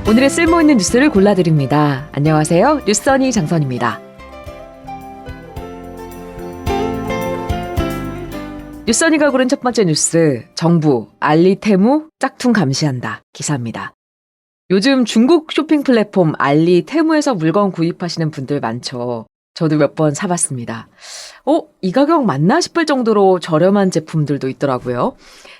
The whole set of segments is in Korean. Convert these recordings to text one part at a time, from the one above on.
오늘의 쓸모있는 뉴스를 골라드립니다. 안녕하세요. 뉴스선이 장선입니다. 뉴스선이가 고른 첫 번째 뉴스, 정부 알리 테무 짝퉁 감시한다 기사입니다. 요즘 중국 쇼핑 플랫폼 알리 테무에서 물건 구입하시는 분들 많죠. 저도 몇 번 사봤습니다. 이 가격 맞나 싶을 정도로 저렴한 제품들도 있더라고요.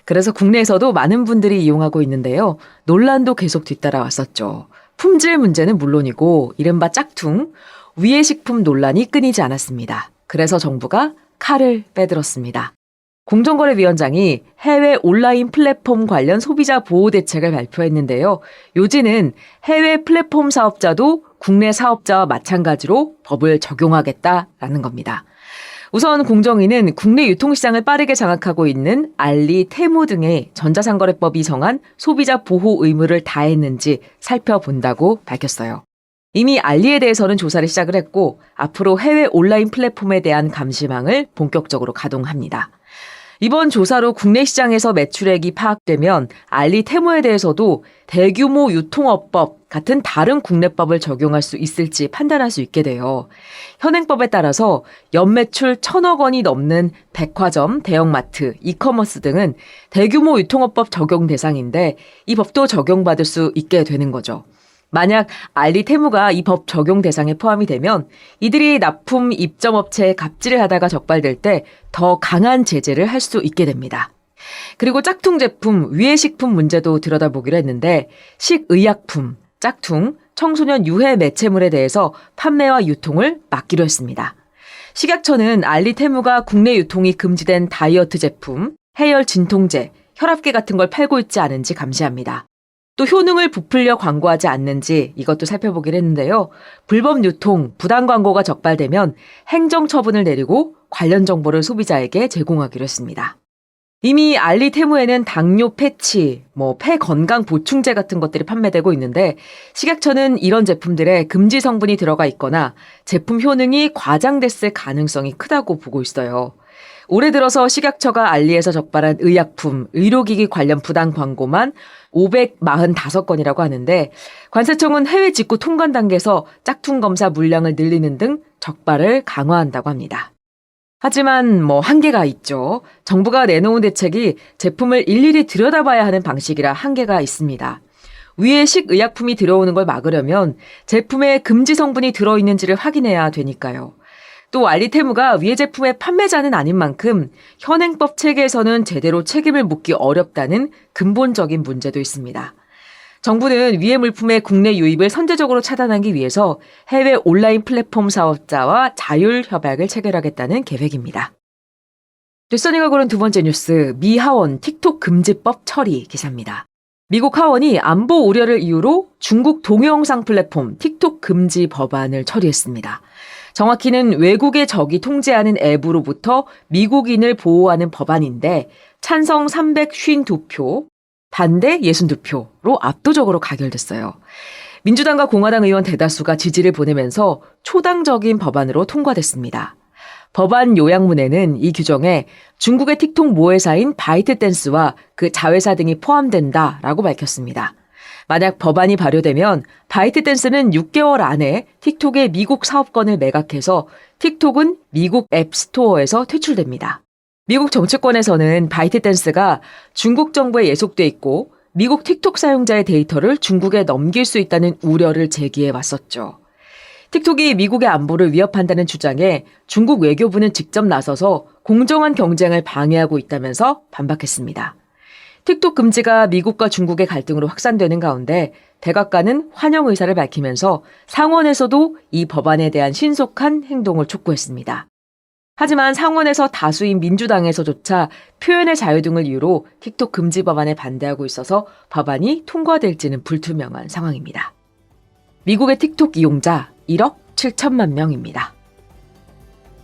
그래서 국내에서도 많은 분들이 이용하고 있는데요. 논란도 계속 뒤따라왔었죠. 품질 문제는 물론이고 이른바 짝퉁, 위해 식품 논란이 끊이지 않았습니다. 그래서 정부가 칼을 빼들었습니다. 공정거래위원장이 해외 온라인 플랫폼 관련 소비자 보호 대책을 발표했는데요. 요지는 해외 플랫폼 사업자도 국내 사업자와 마찬가지로 법을 적용하겠다라는 겁니다. 우선 공정위는 국내 유통시장을 빠르게 장악하고 있는 알리, 테무 등의 전자상거래법이 정한 소비자 보호 의무를 다했는지 살펴본다고 밝혔어요. 이미 알리에 대해서는 조사를 시작을 했고 앞으로 해외 온라인 플랫폼에 대한 감시망을 본격적으로 가동합니다. 이번 조사로 국내 시장에서 매출액이 파악되면 알리 테무에 대해서도 대규모 유통업법 같은 다른 국내법을 적용할 수 있을지 판단할 수 있게 돼요. 현행법에 따라서 연매출 1,000억 원이 넘는 백화점, 대형마트, 이커머스 등은 대규모 유통업법 적용 대상인데 이 법도 적용받을 수 있게 되는 거죠. 만약 알리 테무가 이 법 적용 대상에 포함이 되면 이들이 납품 입점업체에 갑질을 하다가 적발될 때 더 강한 제재를 할 수 있게 됩니다. 그리고 짝퉁 제품, 위해 식품 문제도 들여다보기로 했는데 식의약품, 짝퉁, 청소년 유해 매체물에 대해서 판매와 유통을 막기로 했습니다. 식약처는 알리 테무가 국내 유통이 금지된 다이어트 제품, 해열 진통제, 혈압계 같은 걸 팔고 있지 않은지 감시합니다. 또 효능을 부풀려 광고하지 않는지 이것도 살펴보기로 했는데요. 불법 유통, 부당 광고가 적발되면 행정 처분을 내리고 관련 정보를 소비자에게 제공하기로 했습니다. 이미 알리 테무에는 당뇨 패치, 폐 건강 보충제 같은 것들이 판매되고 있는데 식약처는 이런 제품들에 금지 성분이 들어가 있거나 제품 효능이 과장됐을 가능성이 크다고 보고 있어요. 올해 들어서 식약처가 알리에서 적발한 의약품, 의료기기 관련 부당 광고만 545건이라고 하는데 관세청은 해외 직구 통관 단계에서 짝퉁 검사 물량을 늘리는 등 적발을 강화한다고 합니다. 하지만 한계가 있죠. 정부가 내놓은 대책이 제품을 일일이 들여다봐야 하는 방식이라 한계가 있습니다. 위에 식의약품이 들어오는 걸 막으려면 제품에 금지 성분이 들어있는지를 확인해야 되니까요. 또 알리 테무가 위해 제품의 판매자는 아닌 만큼 현행법 체계에서는 제대로 책임을 묻기 어렵다는 근본적인 문제도 있습니다. 정부는 위해 물품의 국내 유입을 선제적으로 차단하기 위해서 해외 온라인 플랫폼 사업자와 자율 협약을 체결하겠다는 계획입니다. 뉴스선이가 고른 두 번째 뉴스, 미 하원 틱톡 금지법 처리 기사입니다. 미국 하원이 안보 우려를 이유로 중국 동영상 플랫폼 틱톡 금지 법안을 처리했습니다. 정확히는 외국의 적이 통제하는 앱으로부터 미국인을 보호하는 법안인데 찬성 352표, 반대 62표로 압도적으로 가결됐어요. 민주당과 공화당 의원 대다수가 지지를 보내면서 초당적인 법안으로 통과됐습니다. 법안 요약문에는 이 규정에 중국의 틱톡 모회사인 바이트댄스와 그 자회사 등이 포함된다라고 밝혔습니다. 만약 법안이 발효되면 바이트댄스는 6개월 안에 틱톡의 미국 사업권을 매각해서 틱톡은 미국 앱스토어에서 퇴출됩니다. 미국 정치권에서는 바이트댄스가 중국 정부에 예속돼 있고 미국 틱톡 사용자의 데이터를 중국에 넘길 수 있다는 우려를 제기해 왔었죠. 틱톡이 미국의 안보를 위협한다는 주장에 중국 외교부는 직접 나서서 공정한 경쟁을 방해하고 있다면서 반박했습니다. 틱톡 금지가 미국과 중국의 갈등으로 확산되는 가운데 백악관은 환영 의사를 밝히면서 상원에서도 이 법안에 대한 신속한 행동을 촉구했습니다. 하지만 상원에서 다수인 민주당에서조차 표현의 자유 등을 이유로 틱톡 금지 법안에 반대하고 있어서 법안이 통과될지는 불투명한 상황입니다. 미국의 틱톡 이용자 1억 7천만 명입니다.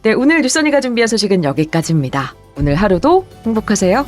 네, 오늘 뉴스선이가 준비한 소식은 여기까지입니다. 오늘 하루도 행복하세요.